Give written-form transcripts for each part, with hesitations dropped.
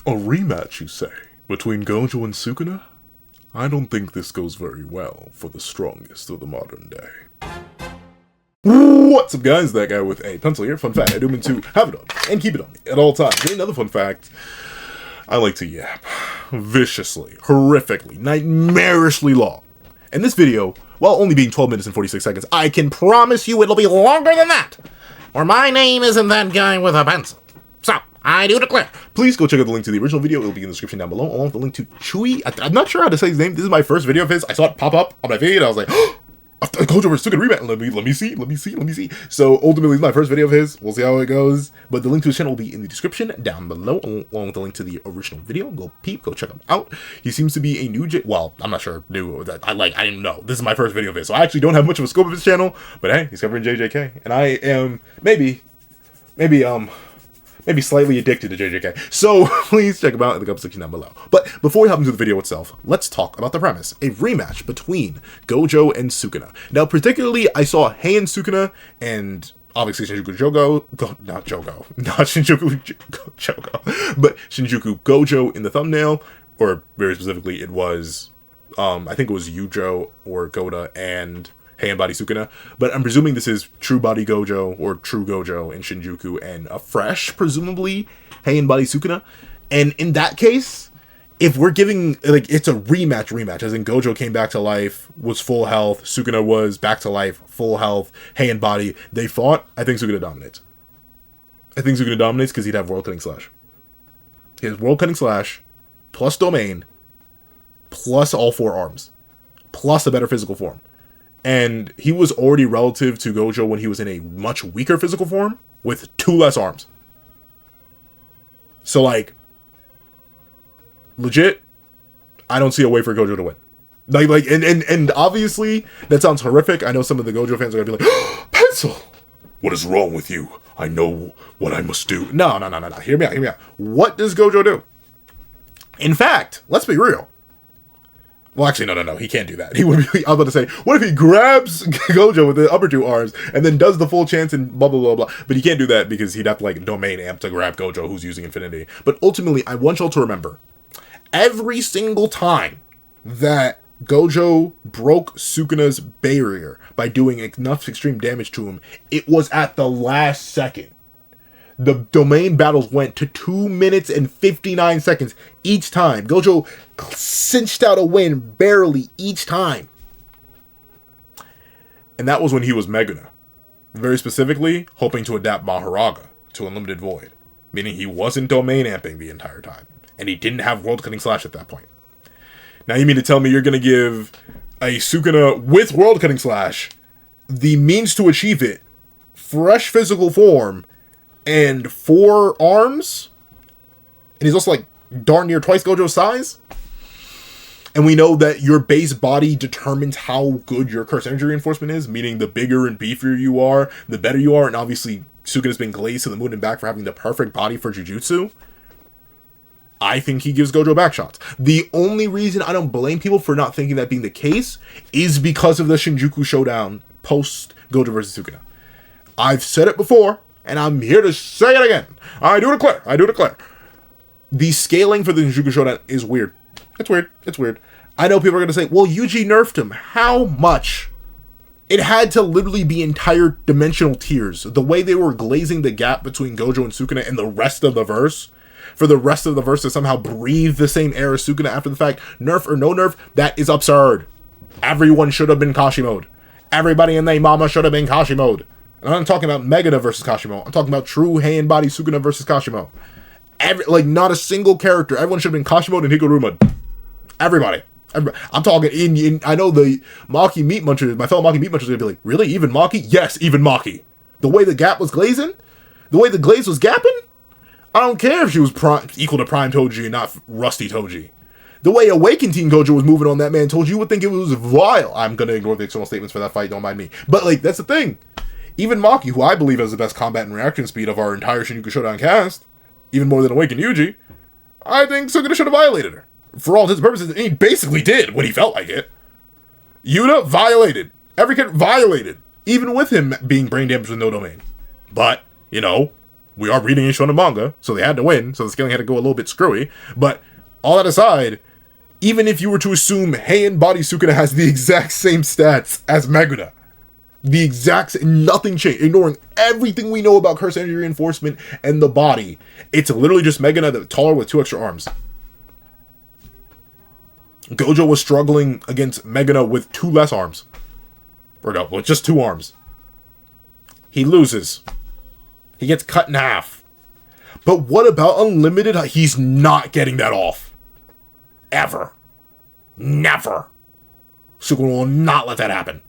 A rematch, you say, between Gojo and Sukuna? I don't think this goes very well for the strongest of the modern day. What's up, guys? That guy with a pencil here. Fun fact, I do mean to have it on and keep it on me at all times. And another fun fact, I like to yap viciously, horrifically, nightmarishly long. And this video, while only being 12 minutes and 46 seconds, I can promise you it'll be longer than that, or my name isn't that guy with a pencil. So, I do declare. Please go check out the link to the original video. It'll be in the description down below, along with the link to Chewy. I'm not sure how to say his name. This is my first video of his. I saw it pop up on my feed. I was like, oh, Gojo vs. Sukuna rematch. Let me see. So, ultimately, it's my first video of his. We'll see how it goes. But the link to his channel will be in the description down below, along with the link to the original video. Go peep. Go check him out. He seems to be a new well, I'm not sure new. I didn't know. This is my first video of his. So, I actually don't have much of a scope of his channel. But hey, he's covering JJK. And I am maybe slightly addicted to JJK. So please check him out in the comment section down below. But before we hop into the video itself, let's talk about the premise. A rematch between Gojo and Sukuna. Now, particularly, I saw Heian Sukuna and obviously Shinjuku Gojo in the thumbnail, or very specifically, it was, I think it was Yujo or Goda and Heian Body Sukuna, but I'm presuming this is True Body Gojo or True Gojo in Shinjuku and a fresh, presumably, Heian Body Sukuna. And in that case, if we're giving, like, it's a rematch, as in Gojo came back to life, was full health, Sukuna was back to life, full health, Heian Body, they fought, I think Sukuna dominates. I think Sukuna dominates because he'd have World Cutting Slash. He has World Cutting Slash, plus Domain, plus all four arms, plus a better physical form. And he was already relative to Gojo when he was in a much weaker physical form with 2 less arms. So, like, legit, I don't see a way for Gojo to win. And obviously, that sounds horrific. I know some of the Gojo fans are gonna be like, oh, pencil! What is wrong with you? I know what I must do. No. Hear me out. What does Gojo do? In fact, let's be real. Well, actually, no. He can't do that. He would be, I was about to say, what if he grabs Gojo with the upper 2 arms and then does the full chance and blah, blah, blah, blah. But he can't do that because he'd have to, like, domain amp to grab Gojo who's using Infinity. But ultimately, I want y'all to remember, every single time that Gojo broke Sukuna's barrier by doing enough extreme damage to him, it was at the last second. The domain battles went to 2 minutes and 59 seconds each time. Gojo cinched out a win barely each time. And that was when he was Meguna. Very specifically, hoping to adapt Maharaga to Unlimited Void. Meaning he wasn't domain amping the entire time. And he didn't have World Cutting Slash at that point. Now you mean to tell me you're going to give a Sukuna with World Cutting Slash the means to achieve it, fresh physical form, and 4 arms, and he's also like darn near twice Gojo's size, and we know that your base body determines how good your curse energy reinforcement is, meaning the bigger and beefier you are, the better you are, and obviously Sukuna's been glazed to the moon and back for having the perfect body for Jujutsu. I think he gives Gojo back shots. The only reason I don't blame people for not thinking that being the case is because of the Shinjuku showdown post Gojo versus Sukuna. I've said it before, and I'm here to say it again. I do declare. The scaling for the Shinjuku Showdown is weird. It's weird. I know people are going to say, well, Yuji nerfed him. How much? It had to literally be entire dimensional tiers. The way they were glazing the gap between Gojo and Sukuna and the rest of the verse, for the rest of the verse to somehow breathe the same air as Sukuna after the fact, nerf or no nerf, that is absurd. Everyone should have been Kashi mode. Everybody and their mama should have been Kashi mode. And I'm talking about Meguna versus Kashimo. I'm talking about true Heian Body Sukuna versus Kashimo. Not a single character. Everyone should have been Kashimo and Hikaru mode. Everybody. I'm talking I know the Maki Meat Munchers, my fellow Maki Meat Munchers are going to be like, really? Even Maki? Yes, even Maki. The way the gap was glazing? The way the glaze was gapping? I don't care if she was equal to Prime Toji and not Rusty Toji. The way Awakened Teen Gojo was moving on that man Toji, you would think it was vile. I'm going to ignore the external statements for that fight, don't mind me. But, like, that's the thing. Even Maki, who I believe has the best combat and reaction speed of our entire Shinjuku Showdown cast, even more than Awakened Yuji, I think Sukuna should have violated her. For all his purposes, and he basically did when he felt like it. Yuta violated. Every kid violated. Even with him being brain damaged with no domain. But, you know, We are reading a shonen manga, so they had to win, so the scaling had to go a little bit screwy. But all that aside, even if you were to assume Heian Body Sukuna has the exact same stats as Meguna, the exact same, nothing changed, ignoring everything we know about curse energy reinforcement and the body, it's literally just Meguna that's taller with 2 extra arms. Gojo was struggling against Meguna with 2 less arms. Or no, with just 2 arms. He loses. He gets cut in half. But what about unlimited? He's not getting that off. Ever. Never. Sukuna will not let that happen.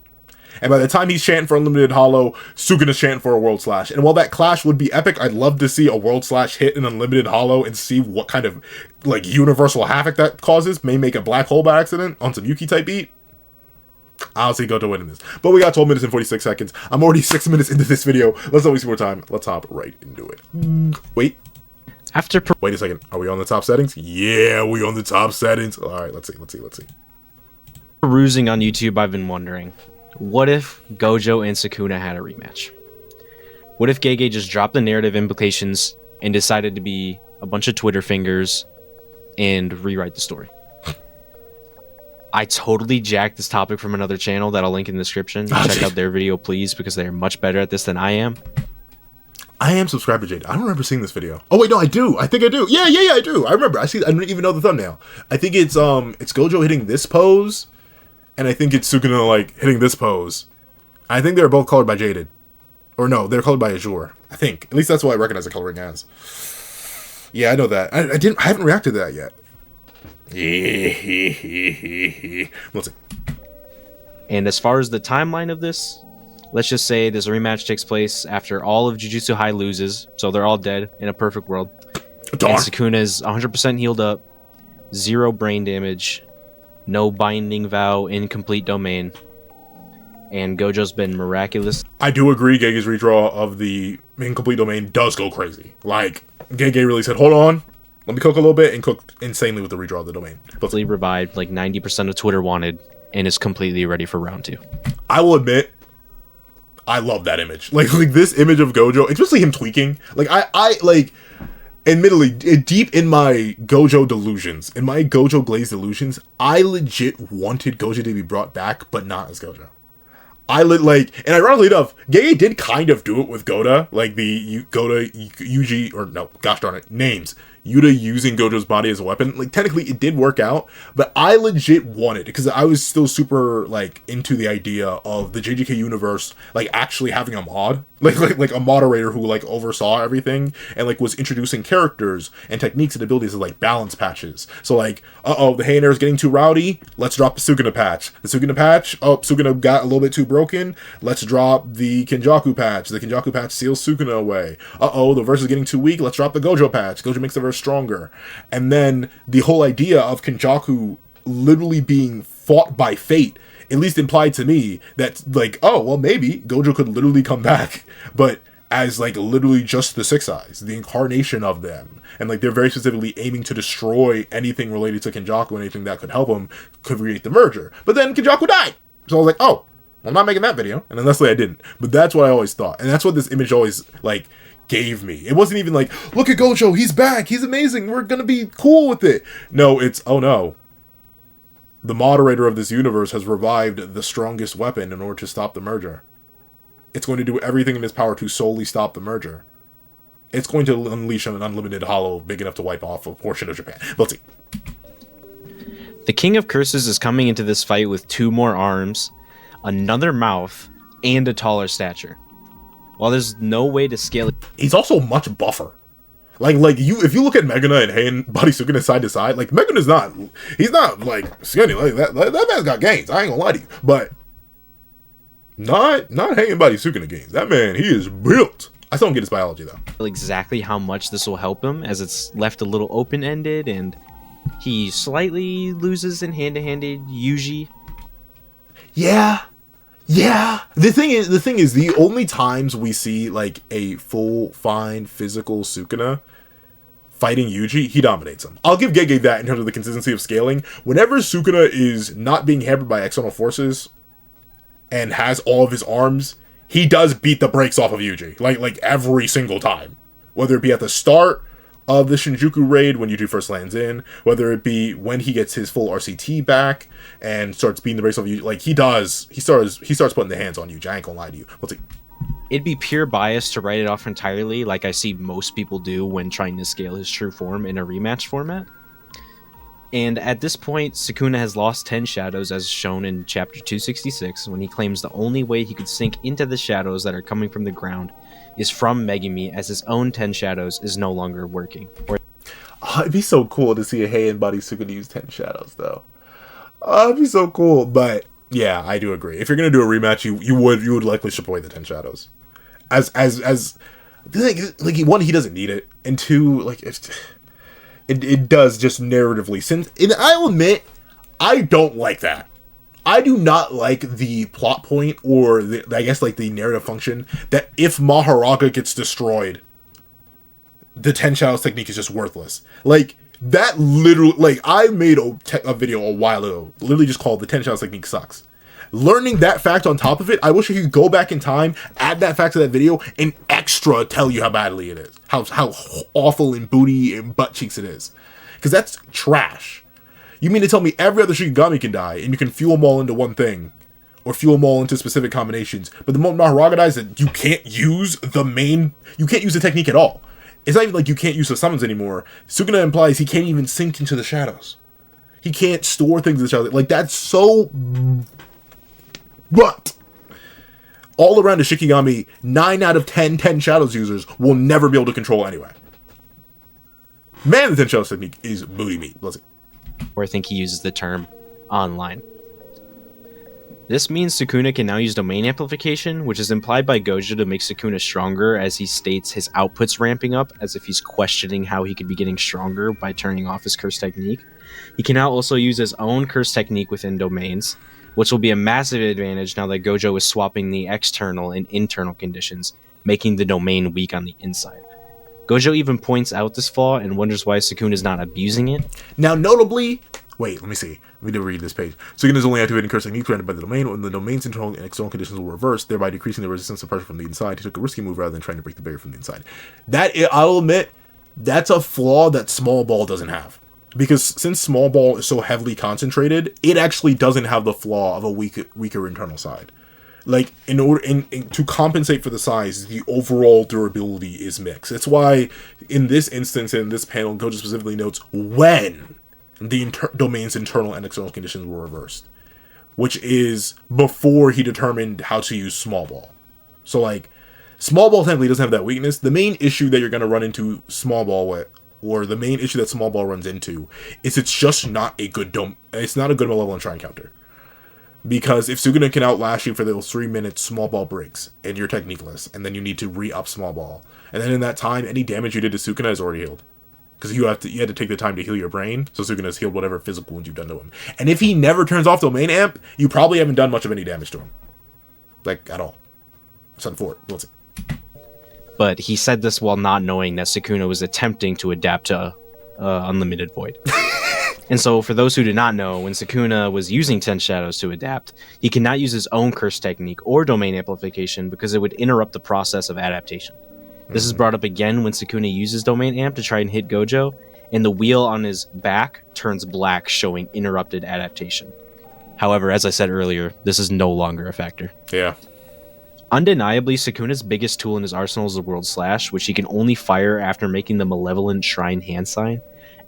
And by the time he's chanting for unlimited hollow, Sukuna's chanting for a world slash. And while that clash would be epic, I'd love to see a world slash hit an unlimited hollow and see what kind of like universal havoc that causes. May make a black hole by accident on some Yuki type beat. I'll see Gojo winning this. But we got 12 minutes and 46 seconds. I'm already 6 minutes into this video. Let's not waste more time. Let's hop right into it. Wait. Wait a second. Are we on the top settings? Yeah, we on the top settings. All right, let's see. Perusing on YouTube, I've been wondering, what if Gojo and Sukuna had a rematch? What if Gege just dropped the narrative implications and decided to be a bunch of Twitter fingers and rewrite the story? I totally jacked this topic from another channel that I'll link in the description. Check out their video, please, because they're much better at this than I am. I am subscribed to Jade. I don't remember seeing this video. Oh wait, no, I do. I think I do. Yeah, I do. I remember. I don't even know the thumbnail. I think it's Gojo hitting this pose, and I think it's Sukuna like hitting this pose. I think they're both colored by Jaded, or no, they're colored by Azure. I think. At least that's what I recognize the coloring as. Yeah, I know that. I haven't reacted to that yet. Let's see. And as far as the timeline of this, let's just say this rematch takes place after all of Jujutsu High loses, so they're all dead in a perfect world. Darn. And Sukuna is 100% healed up, 0 brain damage, no binding vow, incomplete domain, and Gojo's been miraculous. I do agree Gege's redraw of the incomplete domain does go crazy. Like, Gege really said, hold on, let me cook a little bit, and cooked insanely with the redraw of the domain. But Revived like 90% of Twitter wanted, and is completely ready for round 2. I will admit, I love that image. Like this image of Gojo, especially him tweaking. Like I like, admittedly, deep in my Gojo delusions, in my Gojo Glaze delusions, I legit wanted Gojo to be brought back, but not as Gojo. And ironically enough, Gege did kind of do it with Goda, like the Goda Yuji, or no, gosh darn it, names. Yuta using Gojo's body as a weapon. Like, technically, it did work out, but I legit wanted, because I was still super, like, into the idea of the JJK universe, like, actually having a mod. Like a moderator who, like, oversaw everything, and, like, was introducing characters and techniques and abilities as, like, balance patches. So, like, the Heian era is getting too rowdy, let's drop the Sukuna patch. The Sukuna patch, Sukuna got a little bit too broken, let's drop the Kenjaku patch. The Kenjaku patch seals Sukuna away. The verse is getting too weak, let's drop the Gojo patch. Gojo makes the verse stronger. And then the whole idea of Kenjaku literally being fought by fate, at least implied to me that, like, oh, well, maybe Gojo could literally come back, but as, like, literally just the Six Eyes, the incarnation of them. And, like, they're very specifically aiming to destroy anything related to Kenjaku, anything that could help them create the merger. But then Kenjaku died! So I was like, oh, I'm not making that video. And honestly, I didn't. But that's what I always thought. And that's what this image always, like, gave me. It wasn't even like, look at Gojo, he's back, he's amazing, we're gonna be cool with it. No, it's, oh no. The moderator of this universe has revived the strongest weapon in order to stop the merger. It's going to do everything in its power to solely stop the merger. It's going to unleash an unlimited hollow big enough to wipe off a portion of Japan. Let's see. The King of Curses is coming into this fight with 2 more arms, another mouth, and a taller stature. While there's no way to scale it, he's also much buffer. Like if you look at Meguna and Heian Body Sukuna side to side, like Meguna's he's not like skinny, like that man's got gains, I ain't gonna lie to you. But not Heian Body Sukuna gains. That man, he is built. I still don't get his biology though. Exactly how much this will help him, as it's left a little open-ended, and he slightly loses in hand-to-handed Yuji. Yeah. The thing is, the only times we see, like, a full, fine, physical Sukuna fighting Yuji, he dominates him. I'll give Gege that in terms of the consistency of scaling. Whenever Sukuna is not being hampered by external forces and has all of his arms, he does beat the brakes off of Yuji. Like every single time. Whether it be at the start of the Shinjuku raid when Yuji first lands in, whether it be when he gets his full RCT back and starts beating the race off Yuji, like he starts putting the hands on Yuji. I ain't gonna lie to you. Let's see. It'd be pure bias to write it off entirely, like I see most people do when trying to scale his true form in a rematch format. And at this point, Sukuna has lost 10 shadows as shown in chapter 266, when he claims the only way he could sink into the shadows that are coming from the ground is from Megumi, as his own 10 shadows is no longer working. It'd be so cool to see a Heian body Sukuna use 10 shadows, though. It'd be so cool, but yeah, I do agree. If you're gonna do a rematch, you would likely strip away the 10 shadows. As like one, he doesn't need it, and two, like it does just narratively. Since, and I'll admit, I don't like that. I do not like the plot point or I guess like the narrative function that if Mahoraga gets destroyed, the 10 shadows technique is just worthless. Like that literally, like I made a video a while ago, literally just called "The 10 shadows technique sucks." Learning that fact on top of it, I wish I could go back in time, add that fact to that video, and extra tell you how badly it is. How awful and booty and butt cheeks it is. Because that's trash. You mean to tell me every other Shikigami can die, and you can fuel them all into one thing, or fuel them all into specific combinations, but the moment Mahoraga dies, that you can't use you can't use the technique at all. It's not even like you can't use the summons anymore. Sukuna implies he can't even sink into the shadows. He can't store things in the shadows. Like, that's so... But all around the Shikigami, 9 out of 10 shadows users will never be able to control anyway. Man, the 10 shadows technique is booty meat. Let's see. Or I think he uses the term online. This means Sukuna can now use domain amplification, which is implied by Gojo to make Sukuna stronger, as he states his output's ramping up, as if he's questioning how he could be getting stronger by turning off his curse technique. He can now also use his own curse technique within domains, which will be a massive advantage now that Gojo is swapping the external and internal conditions, making the domain weak on the inside. Gojo even points out this flaw and wonders why Sukuna is not abusing it. Now, notably... Wait, let me see. Let me read this page. Sukuna is only activating curse technique granted by the domain when the domain's internal and external conditions will reverse, thereby decreasing the resistance to pressure from the inside. He took a risky move rather than trying to break the barrier from the inside. I'll admit, that's a flaw that Small Ball doesn't have. Because since Small Ball is so heavily concentrated, it actually doesn't have the flaw of a weaker internal side. Like, to compensate for the size, the overall durability is mixed. That's why, in this instance, in this panel, Gojo specifically notes when the domain's internal and external conditions were reversed. Which is before he determined how to use Small Ball. So, like, Small Ball technically doesn't have that weakness. The main issue that you're going to run into Small Ball with, or the main issue that Small Ball runs into, is it's just not a good it's not a good Malevolent Shrine counter. Because if Sukuna can outlast you for those 3 minutes, Small Ball breaks, and you're techniqueless, and then you need to re-up Small Ball. And then in that time, any damage you did to Sukuna is already healed. Because you had to take the time to heal your brain, so Sukuna's healed whatever physical wounds you've done to him. And if he never turns off Domain Amp, you probably haven't done much of any damage to him. Like, at all. Except for it. We'll see. But he said this while not knowing that Sukuna was attempting to adapt to Unlimited Void. And so, for those who do not know, when Sukuna was using 10 Shadows to adapt, he cannot use his own curse technique or domain amplification because it would interrupt the process of adaptation. This is brought up again when Sukuna uses domain amp to try and hit Gojo, and the wheel on his back turns black, showing interrupted adaptation. However, as I said earlier, this is no longer a factor. Yeah. Undeniably, Sukuna's biggest tool in his arsenal is the World Slash, which he can only fire after making the Malevolent Shrine hand sign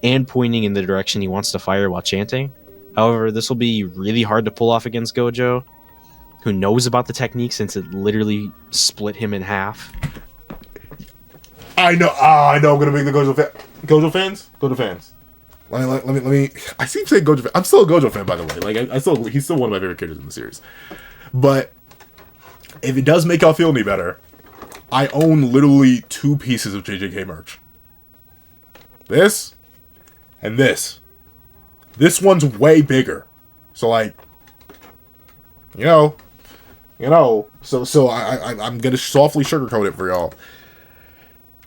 and pointing in the direction he wants to fire while chanting. However, this will be really hard to pull off against Gojo, who knows about the technique since it literally split him in half. I know I'm gonna make the Gojo fans. Let me. I seem to say Gojo fan. I'm still a Gojo fan, by the way. Like, he's still one of my favorite characters in the series. But if it does make y'all feel any better, I own literally 2 pieces of JJK merch. This and this. This one's way bigger. So, like, you know. So I'm gonna softly sugarcoat it for y'all.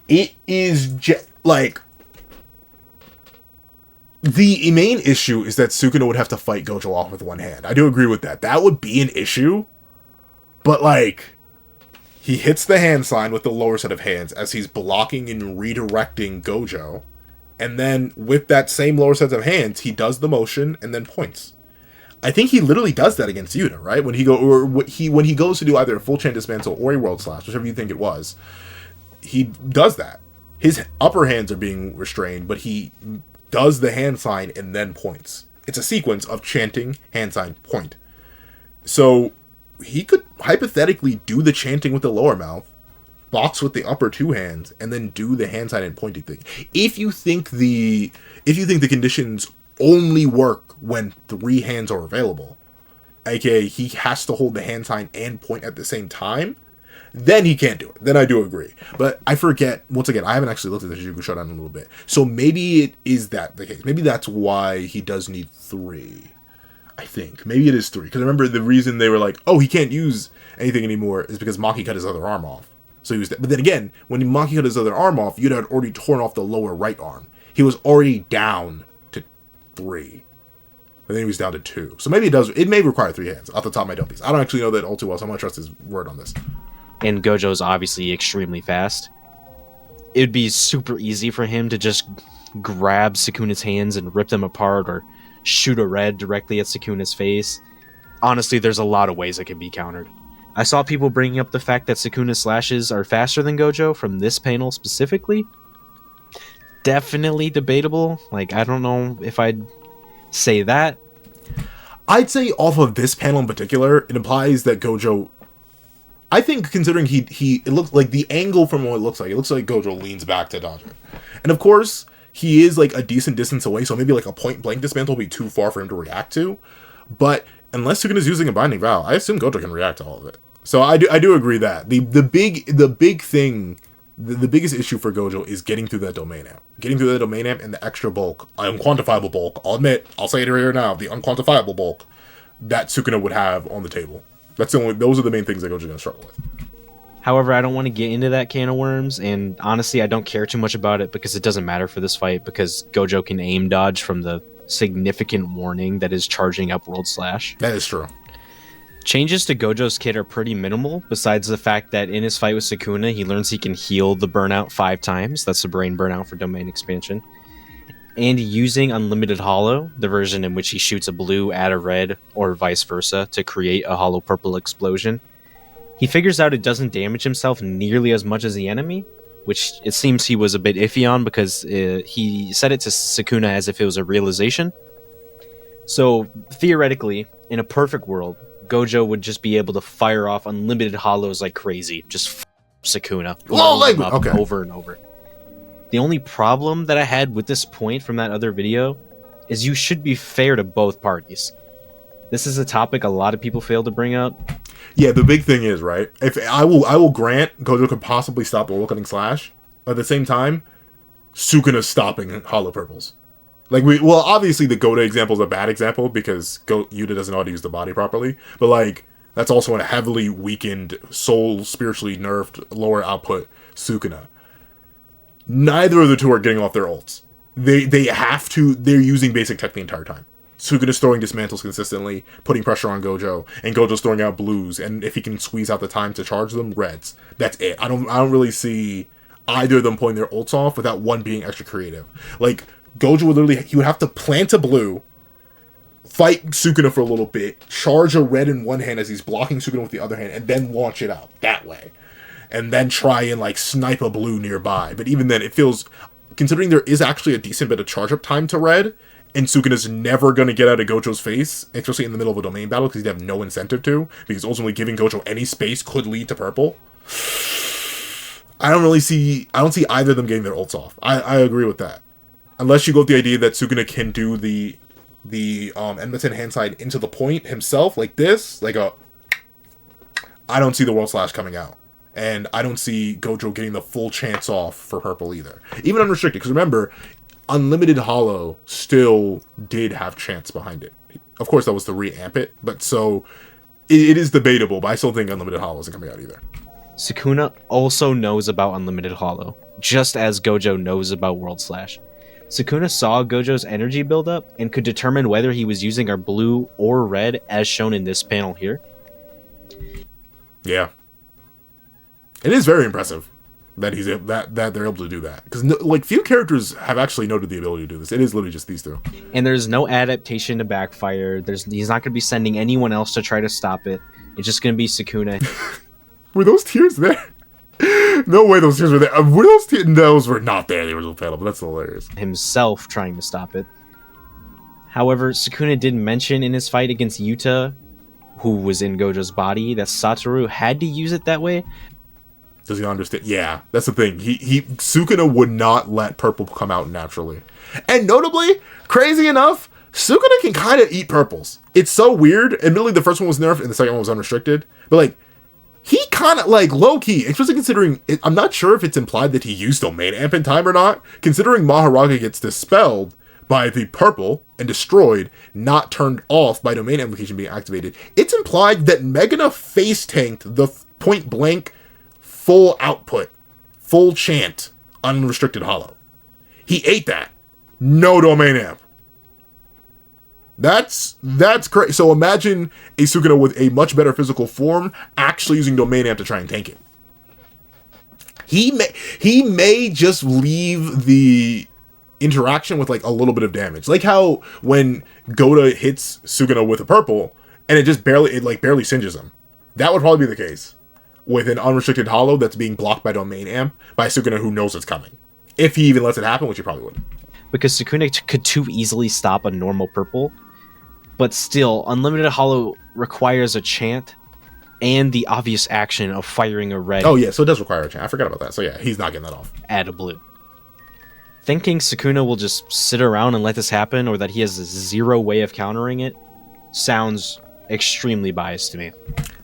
It is like, the main issue is that Sukuna would have to fight Gojo off with one hand. I do agree with that. That would be an issue. But, like, He hits the hand sign with the lower set of hands as he's blocking and redirecting Gojo. And then with that same lower set of hands, he does the motion and then points. I think he literally does that against Yuta, right? When he goes to do either a full chain dismantle or a world slash, whichever you think it was, he does that. His upper hands are being restrained, but he does the hand sign and then points. It's a sequence of chanting, hand sign, point. So he could hypothetically do the chanting with the lower mouth, box with the upper two hands, and then do the hand sign and pointing thing. If you think the conditions only work when three hands are available, aka he has to hold the hand sign and point at the same time, then he can't do it. Then I do agree. But I forget, once again, I haven't actually looked at the Jujutsu Showdown in a little bit. So maybe it is that the case. Maybe that's why he does need three. I think. Maybe it is three. Because remember the reason they were like, oh, he can't use anything anymore is because Maki cut his other arm off. So he was, but then again, when Maki cut his other arm off, Yuta had already torn off the lower right arm. He was already down to 3. And then he was down to 2. So maybe it may require 3 hands off the top of my dome piece. I don't actually know that all too well, so I'm going to trust his word on this. And Gojo's obviously extremely fast. It'd be super easy for him to just grab Sukuna's hands and rip them apart, or shoot a red directly at Sukuna's face. Honestly, there's a lot of ways it can be countered. I saw people bringing up the fact that Sukuna's slashes are faster than Gojo from this panel specifically. Definitely debatable. Like, I don't know if I'd say that. I'd say off of this panel in particular, it implies that Gojo, I think considering it looks like the angle from what it looks like Gojo leans back to dodge it. And of course, he is like a decent distance away, so maybe like a point blank dismantle will be too far for him to react to. But unless Sukuna's using a binding vow, I assume Gojo can react to all of it. So I do agree that the biggest issue for Gojo is getting through that domain amp. Getting through that domain amp and the extra bulk, unquantifiable bulk, I'll say it here now, the unquantifiable bulk that Sukuna would have on the table. Those are the main things that Gojo's going to struggle with. However, I don't want to get into that can of worms, and honestly, I don't care too much about it because it doesn't matter for this fight, because Gojo can aim dodge from the significant warning that is charging up World Slash. That is true. Changes to Gojo's kit are pretty minimal, besides the fact that in his fight with Sukuna, he learns he can heal the burnout 5 times. That's the brain burnout for domain expansion. And using Unlimited Hollow, the version in which he shoots a blue at a red, or vice versa, to create a hollow purple explosion. He figures out it doesn't damage himself nearly as much as the enemy, which it seems he was a bit iffy on because he said it to Sukuna as if it was a realization. So, theoretically, in a perfect world, Gojo would just be able to fire off unlimited hollows like crazy. Just Sukuna. Over and over. The only problem that I had with this point from that other video is you should be fair to both parties. This is a topic a lot of people fail to bring up. Yeah, the big thing is, right, if I will grant Gojo could possibly stop the World Cutting Slash, but at the same time, Sukuna's stopping hollow purples. Like, obviously the Goda example is a bad example because Yuta doesn't know how to use the body properly, but like, that's also a heavily weakened, soul spiritually nerfed, lower output Sukuna. Neither of the two are getting off their ults. They're using basic tech the entire time. Sukuna's throwing dismantles consistently, putting pressure on Gojo, and Gojo's throwing out blues, and if he can squeeze out the time to charge them, reds. That's it. I don't really see either of them pulling their ults off without one being extra creative. Like, Gojo would have to plant a blue, fight Sukuna for a little bit, charge a red in one hand as he's blocking Sukuna with the other hand, and then launch it out that way. And then try and like snipe a blue nearby. But even then, it feels, considering there is actually a decent bit of charge up time to red, and Sukuna's never going to get out of Gojo's face, especially in the middle of a domain battle, because he'd have no incentive to, because ultimately giving Gojo any space could lead to purple. I don't see either of them getting their ults off. I agree with that. Unless you go with the idea that Sukuna can do the Edmonton hand side into the point himself, like this, I don't see the World Slash coming out. And I don't see Gojo getting the full chance off for purple either. Even unrestricted, because remember, Unlimited Hollow still did have chance behind it. Of course, that was to re-amp it, but so it is debatable, but I still think Unlimited Hollow isn't coming out either. Sukuna also knows about Unlimited Hollow, just as Gojo knows about World Slash. Sukuna saw Gojo's energy buildup and could determine whether he was using our blue or red, as shown in this panel here. Yeah. It is very impressive that that they're able to do that, because like few characters have actually noted the ability to do this. It is literally just these two. And there's no adaptation to backfire. He's not going to be sending anyone else to try to stop it. It's just going to be Sukuna. Were those tears there? No way those tears were there. Were those tears? Those were not there. They were so pale, but that's hilarious. Himself trying to stop it. However, Sukuna did mention in his fight against Yuta, who was in Gojo's body, that Satoru had to use it that way. Does he understand? Yeah, that's the thing. Sukuna would not let purple come out naturally. And notably, crazy enough, Sukuna can kind of eat purples. It's so weird. Admittedly, the first one was nerfed and the second one was unrestricted. But like, he kind of like low-key, especially considering, I'm not sure if it's implied that he used domain amp in time or not. Considering Mahoraga gets dispelled by the purple and destroyed, not turned off by domain amplification being activated, it's implied that Megana face tanked the point blank full output, full chant, unrestricted hollow. He ate that. No domain amp. That's crazy. So imagine a Sukuna with a much better physical form actually using domain amp to try and tank it. He may just leave the interaction with like a little bit of damage. Like how when Goda hits Sukuna with a purple and it just barely singes him. That would probably be the case with an unrestricted hollow that's being blocked by domain amp by Sukuna who knows it's coming. If he even lets it happen, which he probably would. Because Sukuna could too easily stop a normal purple, but still, unlimited hollow requires a chant and the obvious action of firing a red. Oh yeah, so it does require a chant. I forgot about that. So yeah, he's not getting that off. Add a blue. Thinking Sukuna will just sit around and let this happen, or that he has zero way of countering it, sounds extremely biased to me.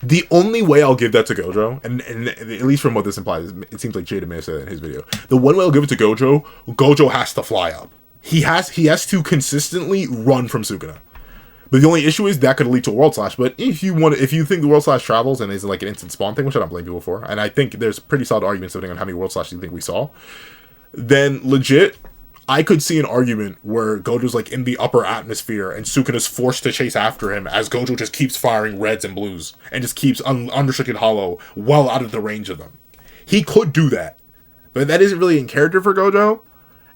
The only way I'll give that to Gojo, and at least from what this implies, it seems like Jada may have said that in his video. The one way I'll give it to Gojo has to fly up. He has to consistently run from Sukuna. But the only issue is that could lead to a World Slash. But if you think the World Slash travels and is like an instant spawn thing, which I don't blame people for, and I think there's pretty solid arguments depending on how many World Slashes you think we saw, then legit, I could see an argument where Gojo's like in the upper atmosphere and Sukuna's forced to chase after him as Gojo just keeps firing reds and blues and just keeps unrestricted hollow well out of the range of them. He could do that, but that isn't really in character for Gojo,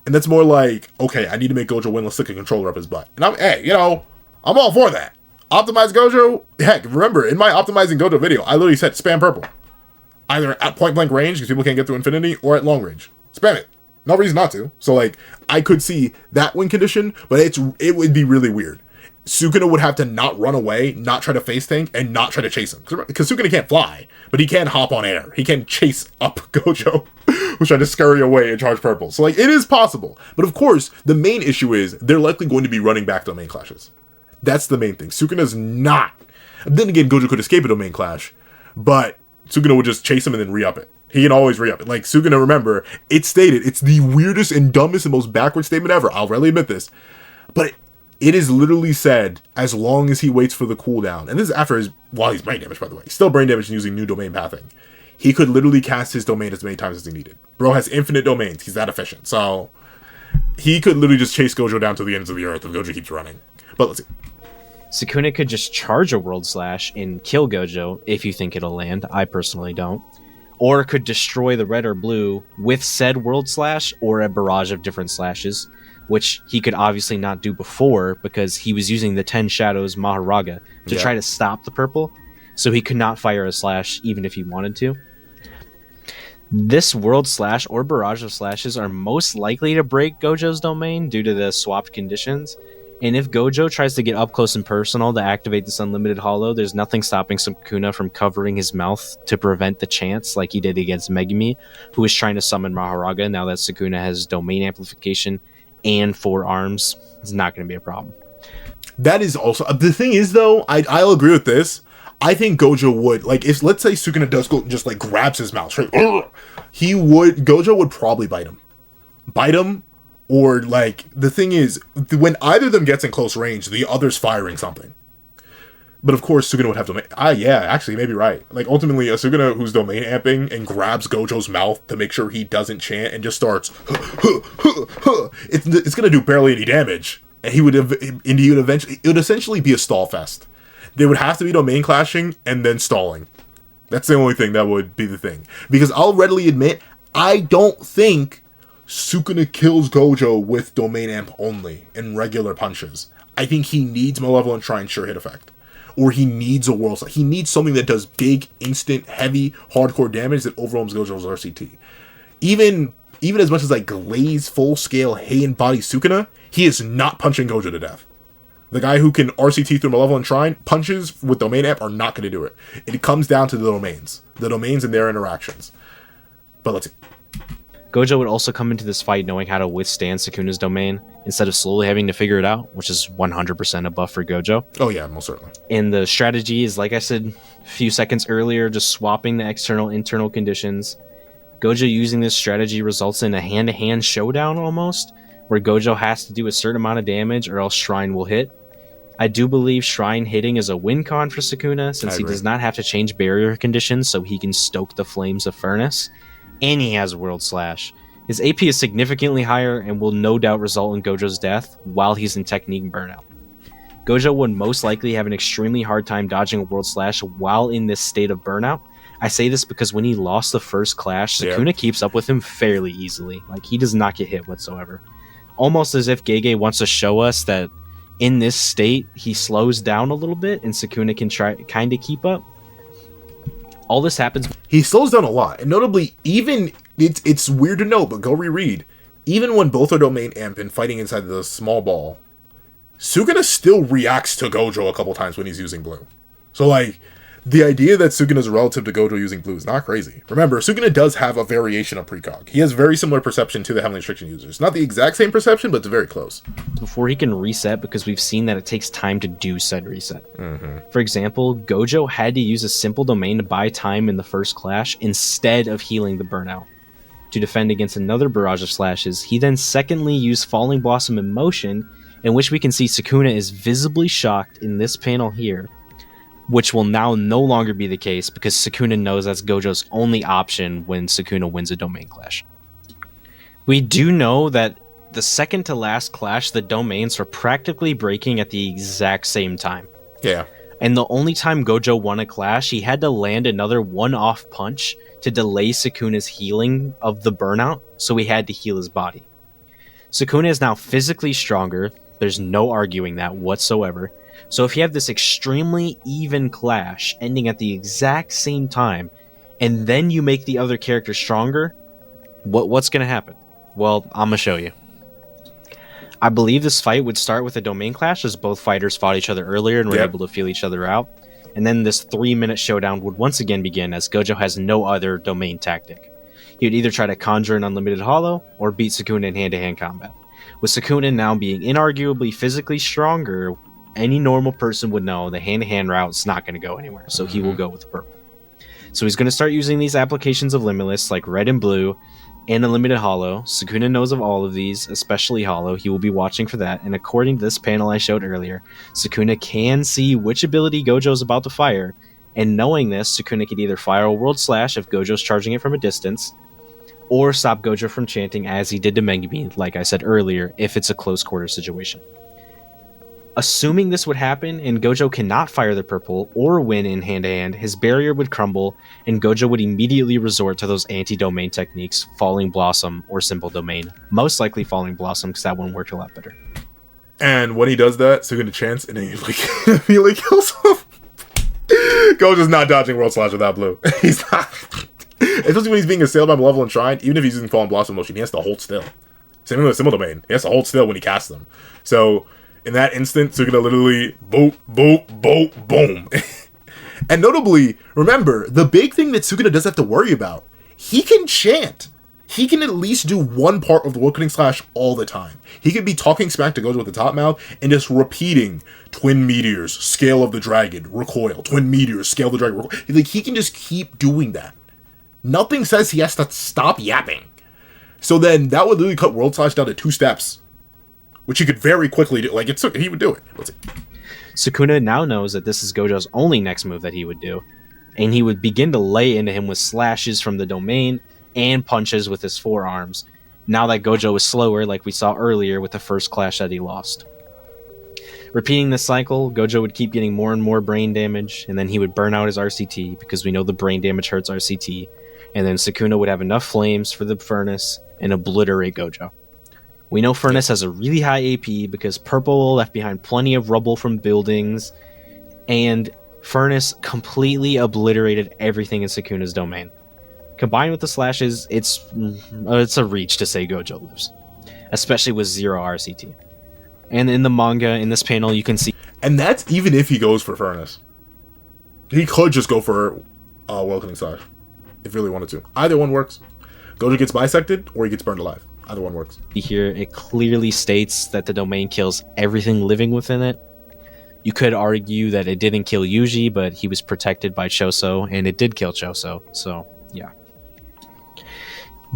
and that's more like, okay, I need to make Gojo win, let's stick a controller up his butt. And I'm all for that. Optimize Gojo. Heck, remember, in my optimizing Gojo video, I literally said spam purple. Either at point blank range, because people can't get through infinity, or at long range. Spam it. No reason not to. So, like, I could see that win condition, but it would be really weird. Sukuna would have to not run away, not try to face tank, and not try to chase him. Because Sukuna can't fly, but he can hop on air. He can chase up Gojo, who's trying to scurry away and charge purple. So, like, it is possible. But, of course, the main issue is they're likely going to be running back domain clashes. That's the main thing. Sukuna's not. Then again, Gojo could escape a domain clash, but Sukuna would just chase him and then re-up it. He can always re-up it. Like, Sukuna, remember, it's stated, it's the weirdest and dumbest and most backward statement ever. I'll readily admit this. But it is literally said, as long as he waits for the cooldown, and this is while he's brain damaged, by the way. He's still brain damaged and using new domain pathing. He could literally cast his domain as many times as he needed. Bro has infinite domains. He's that efficient. So, he could literally just chase Gojo down to the ends of the earth if Gojo keeps running. But let's see. Sukuna could just charge a World Slash and kill Gojo if you think it'll land. I personally don't. Or could destroy the red or blue with said World Slash or a barrage of different slashes, which he could obviously not do before because he was using the 10 Shadows Mahoraga to try to stop the purple, so he could not fire a slash even if he wanted to. This World Slash or barrage of slashes are most likely to break Gojo's domain due to the swapped conditions. And if Gojo tries to get up close and personal to activate this unlimited hollow, there's nothing stopping Sukuna from covering his mouth to prevent the chance like he did against Megumi, who was trying to summon Mahoraga. Now that Sukuna has domain amplification and 4 arms, it's not going to be a problem. That is also... The thing is, though, I'll agree with this. I think Gojo would... Like, if, let's say Sukuna does go and just, like, grabs his mouth straight... Gojo would probably bite him. Or, like, the thing is, when either of them gets in close range, the other's firing something. But, of course, Sukuna would have domain... yeah, actually, you may be right. Like, ultimately, a Sukuna who's domain amping and grabs Gojo's mouth to make sure he doesn't chant and just starts... It's going to do barely any damage. And he would eventually... It would essentially be a stall fest. They would have to be domain clashing and then stalling. That's the only thing that would be the thing. Because I'll readily admit, I don't think Sukuna kills Gojo with Domain Amp only in regular punches. I think he needs Malevolent Shrine sure hit effect. Or he needs a World Slash. He needs something that does big, instant, heavy, hardcore damage that overwhelms Gojo's RCT. Even as much as like glaze full-scale Heian body Sukuna, he is not punching Gojo to death. The guy who can RCT through Malevolent Shrine, punches with Domain Amp are not going to do it. It comes down to the domains. The domains and their interactions. But let's see. Gojo would also come into this fight knowing how to withstand Sukuna's domain, instead of slowly having to figure it out, which is 100% a buff for Gojo. Oh yeah, most certainly. And the strategy is, like I said a few seconds earlier, just swapping the external-internal conditions. Gojo using this strategy results in a hand-to-hand showdown almost, where Gojo has to do a certain amount of damage or else Shrine will hit. I do believe Shrine hitting is a win con for Sukuna, since he does not have to change barrier conditions, so he can stoke the flames of Furnace. And he has World Slash. His AP is significantly higher and will no doubt result in Gojo's death while he's in technique burnout. Gojo would most likely have an extremely hard time dodging a World Slash while in this state of burnout. I say this because when he lost the first clash, Sukuna keeps up with him fairly easily. Like, he does not get hit whatsoever. Almost as if Gege wants to show us that in this state, he slows down a little bit and Sukuna can try kind of keep up. All this happens. He slows down a lot. And notably, even, it's weird to know, but go reread. Even when both are Domain Amp and fighting inside the small ball, Sukuna still reacts to Gojo a couple times when he's using blue. So, like, the idea that Sukuna's relative to Gojo using blue is not crazy. Remember, Sukuna does have a variation of precog. He has very similar perception to the Heavenly Restriction users. Not the exact same perception, but it's very close. Before he can reset, because we've seen that it takes time to do said reset. For example, Gojo had to use a simple domain to buy time in the first clash instead of healing the burnout. To defend against another barrage of slashes, he then secondly used Falling Blossom in motion, in which we can see Sukuna is visibly shocked in this panel here, which will now no longer be the case because Sukuna knows that's Gojo's only option when Sukuna wins a domain clash. We do know that the second to last clash, the domains were practically breaking at the exact same time. Yeah. And the only time Gojo won a clash, he had to land another one-off punch to delay Sukuna's healing of the burnout, so he had to heal his body. Sukuna is now physically stronger, there's no arguing that whatsoever. So if you have this extremely even clash ending at the exact same time, and then you make the other character stronger, what's going to happen? Well, I'm going to show you. I believe this fight would start with a domain clash, as both fighters fought each other earlier and were able to feel each other out. And then this 3-minute showdown would once again begin, as Gojo has no other domain tactic. He would either try to conjure an unlimited hollow, or beat Sukuna in hand-to-hand combat. With Sukuna now being inarguably physically stronger, any normal person would know the hand-to-hand route is not going to go anywhere, so he will go with purple. So he's going to start using these applications of Limitless, like red and blue, and Unlimited Hollow. Sukuna knows of all of these, especially Hollow. He will be watching for that, and according to this panel I showed earlier, Sukuna can see which ability Gojo is about to fire, and knowing this, Sukuna could either fire a World Slash if Gojo's charging it from a distance, or stop Gojo from chanting as he did to Megumi, like I said earlier, if it's a close quarter situation. Assuming this would happen and Gojo cannot fire the purple or win in hand-to-hand, his barrier would crumble and Gojo would immediately resort to those anti-domain techniques, Falling Blossom or Simple Domain. Most likely Falling Blossom, because that one worked a lot better. And when he does that, Sukuna chants and then he like kills him. Gojo's not dodging World Slash without blue. He's not. Especially when he's being assailed by Malevolent Shrine, even if he's using Falling Blossom motion, he has to hold still. Same with Simple Domain. He has to hold still when he casts them. So in that instant, Sukuna literally boop, boop, boop, boom. And notably, remember, the big thing that Sukuna doesn't have to worry about, he can chant. He can at least do one part of the World Cutting Slash all the time. He could be talking smack to Gojo with the top mouth and just repeating Twin Meteors, Scale of the Dragon, Recoil, Twin Meteors, Scale of the Dragon, Recoil. Like, he can just keep doing that. Nothing says he has to stop yapping. So then that would literally cut World Slash down to 2 steps, which he could very quickly do. Like, he would do it. Let's see. Sukuna now knows that this is Gojo's only next move that he would do, and he would begin to lay into him with slashes from the domain and punches with his forearms, now that Gojo is slower, like we saw earlier with the first clash that he lost. Repeating this cycle, Gojo would keep getting more and more brain damage, and then he would burn out his RCT, because we know the brain damage hurts RCT, and then Sukuna would have enough flames for the furnace and obliterate Gojo. We know Furnace has a really high AP because Purple left behind plenty of rubble from buildings, and Furnace completely obliterated everything in Sukuna's domain. Combined with the slashes, it's a reach to say Gojo lives, especially with 0 RCT. And in the manga, in this panel, you can see... And that's even if he goes for Furnace. He could just go for Welcoming Slash, if he really wanted to. Either one works. Gojo gets bisected, or he gets burned alive. Either one works. Here, it clearly states that the domain kills everything living within it. You could argue that it didn't kill Yuji, but he was protected by Choso, and it did kill Choso, so, yeah.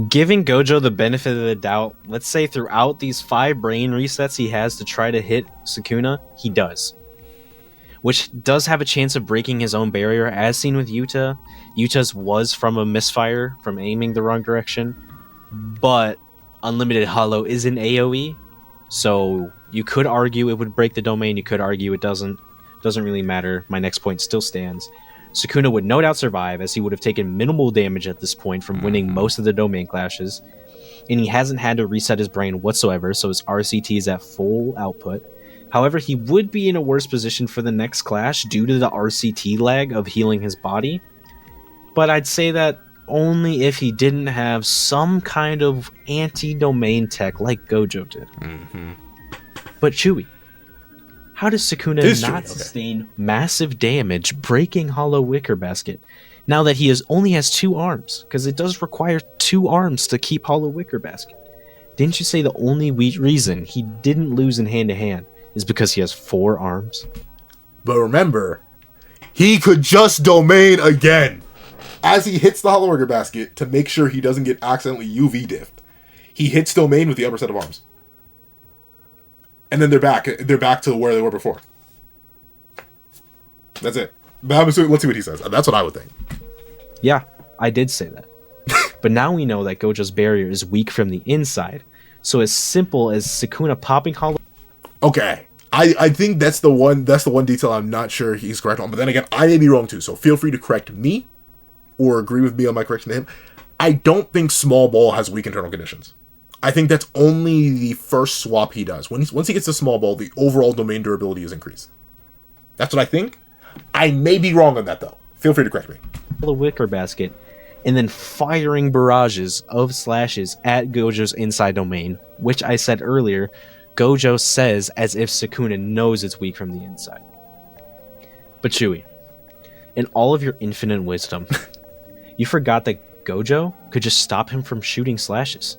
Giving Gojo the benefit of the doubt, let's say throughout these 5 brain resets he has to try to hit Sukuna, he does. Which does have a chance of breaking his own barrier, as seen with Yuta. Yuta's was from a misfire, from aiming the wrong direction. But Unlimited Hollow is an AoE, so you could argue it would break the domain, you could argue it doesn't. Doesn't really matter, my next point still stands. Sukuna would no doubt survive, as he would have taken minimal damage at this point from winning most of the domain clashes, and he hasn't had to reset his brain whatsoever, so his RCT is at full output. However, he would be in a worse position for the next clash due to the RCT lag of healing his body, but I'd say that only if he didn't have some kind of anti-domain tech like Gojo did. But Chewie, how does Sukuna not sustain massive damage breaking Hollow Wicker Basket now that he only has 2 arms? Because it does require 2 arms to keep Hollow Wicker Basket. Didn't you say the only reason he didn't lose in hand-to-hand is because he has 4 arms? But remember, he could just domain again as he hits the Hollow Wicker Basket to make sure he doesn't get accidentally UV diffed. He hits domain with the upper set of arms. And then they're back. They're back to where they were before. That's it. But let's see what he says. That's what I would think. Yeah, I did say that. But now we know that Gojo's barrier is weak from the inside. So as simple as Sukuna popping Hollow... Okay. I think that's the one detail I'm not sure he's correct on. But then again, I may be wrong too. So feel free to correct me or agree with me on my correction to him. I don't think Small Ball has weak internal conditions. I think that's only the first swap he does. Once he gets to Small Ball, the overall domain durability is increased. That's what I think. I may be wrong on that, though. Feel free to correct me. The Wicker Basket, and then firing barrages of slashes at Gojo's inside domain, which I said earlier, Gojo says as if Sukuna knows it's weak from the inside. But Chewie, in all of your infinite wisdom, you forgot that Gojo could just stop him from shooting slashes.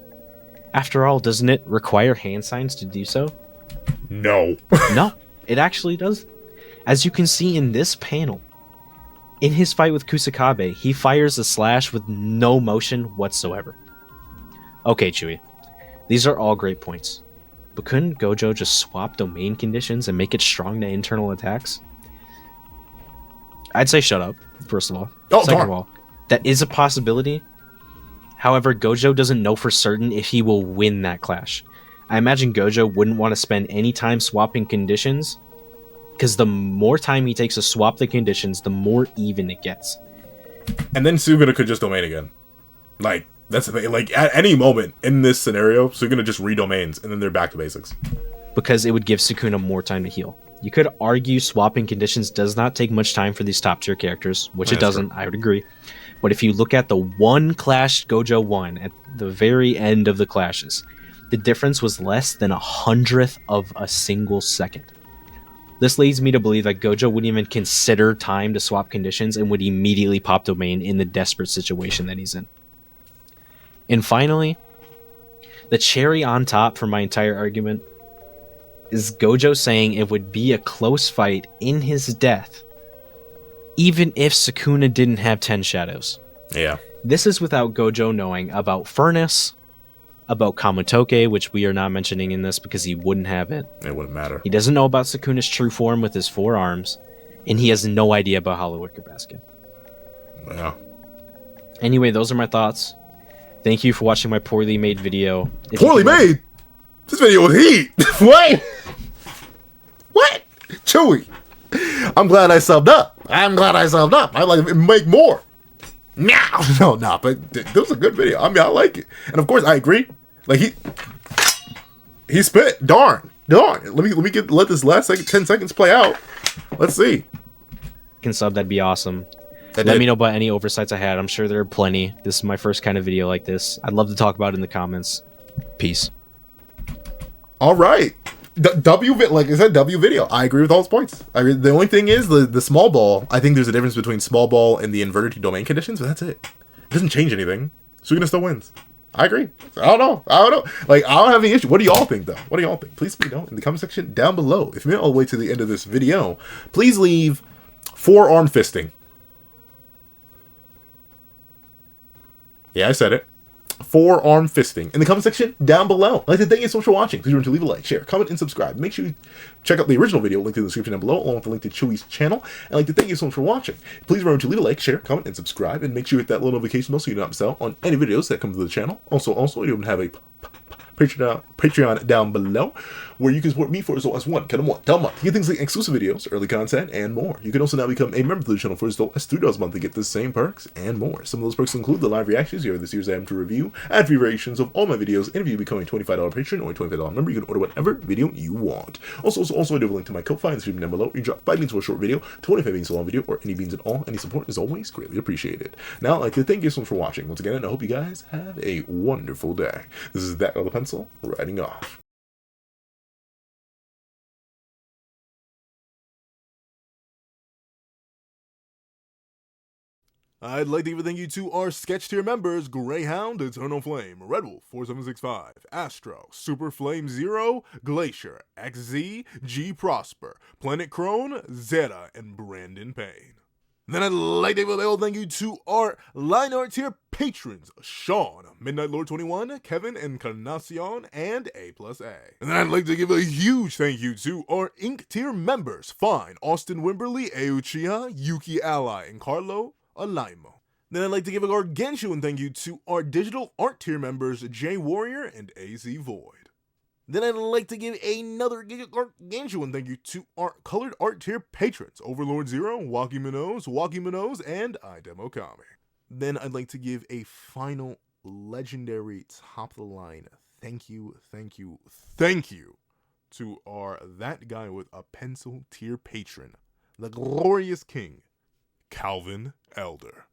After all, doesn't it require hand signs to do so? No. No, it actually does. As you can see in this panel, in his fight with Kusakabe, he fires a slash with no motion whatsoever. Okay, Chewie, these are all great points. But couldn't Gojo just swap domain conditions and make it strong to internal attacks? I'd say shut up, first of all. Second of all, that is a possibility. However, Gojo doesn't know for certain if he will win that clash. I imagine Gojo wouldn't want to spend any time swapping conditions, because the more time he takes to swap the conditions, the more even it gets. And then Sukuna could just domain again. Like, that's the thing. Like, at any moment in this scenario, Sukuna just redomains, and then they're back to basics. Because it would give Sukuna more time to heal. You could argue swapping conditions does not take much time for these top tier characters, which it doesn't, I would agree. But if you look at the one clash Gojo won at the very end of the clashes, the difference was less than 100th of a single second. This leads me to believe that Gojo wouldn't even consider time to swap conditions and would immediately pop domain in the desperate situation that he's in. And finally, the cherry on top for my entire argument is Gojo saying it would be a close fight in his death, even if Sukuna didn't have 10 shadows. Yeah. This is without Gojo knowing about Furnace, about Kamutoke, which we are not mentioning in this because he wouldn't have it. It wouldn't matter. He doesn't know about Sukuna's true form with his 4 arms, and he has no idea about Hollow Wicker Basket. Yeah. Anyway, those are my thoughts. Thank you for watching my poorly made video. Poorly made? This video was heat! What? What? Chewy. I'm glad I subbed up. I like to make more. Meow. No, but that was a good video. I mean, I like it. And of course, I agree. Like, he spit. Darn. Let me let this last 10 seconds play out. Let's see. Can sub, that'd be awesome. Let me know about any oversights I had. I'm sure there are plenty. This is my first kind of video like this. I'd love to talk about it in the comments. Peace. All right. Like I said, W video. I agree with all his points. The only thing is the small ball. I think there's a difference between small ball and the inverted T domain conditions, but that's it. It doesn't change anything. Sukuna still wins. I agree. I don't know. Like, I don't have any issue. What do y'all think, though? What do y'all think? Please let me know in the comment section down below. If you made it all the way to the end of this video, please leave forearm fisting. Yeah, I said it. Forearm fisting in the comment section down below. I'd like to thank you so much for watching. Please remember to leave a like, share, comment, and subscribe. Make sure you check out the original video linked in the description down below, along with the link to Chewy's channel. I'd like to thank you so much for watching. Please remember to leave a like, share, comment, and subscribe, and make sure you hit that little notification bell so you don't miss out on any videos that come to the channel. Also, you have a Patreon down below, where you can support me for as low as $1 a month. You get things like exclusive videos, early content, and more. You can also now become a member of the channel for as low as $3 a month to get the same perks and more. Some of those perks include the live reactions you have this year's item to review, ad-free variations of all my videos, and if you become a $25 patron or a $25 member, you can order whatever video you want. Also, I do have a link to my Ko-Fi in the description down below. You drop 5 beans for a short video, 25 beans for a long video, or any beans at all. Any support is always greatly appreciated. Now, I'd like to thank you so much for watching once again, and I hope you guys have a wonderful day. This is That Other Pencil, writing off. I'd like to give a thank you to our sketch tier members: Greyhound, Eternal Flame, Red Wolf 4765, Astro, Super Flame Zero, Glacier, XZ, G Prosper, Planet Crone, Zeta, and Brandon Payne. Then I'd like to give a thank you to our line art tier patrons: Sean, Midnight Lord 21, Kevin, Encarnacion, and A+A. And then I'd like to give a huge thank you to our ink tier members: Fine, Austin Wimberly, Euchiha, Yuki Ally, and Carlo Alaimo. Then I'd like to give a gargantuan thank you to our digital art tier members: J Warrior and AZ Void. Then I'd like to give another gargantuan thank you to our colored art tier patrons: Overlord Zero, Waki Minoz, and Idemokami. Then I'd like to give a final legendary top of the line thank you to our That Guy with a Pencil tier patron, the glorious king, Calvin Elder.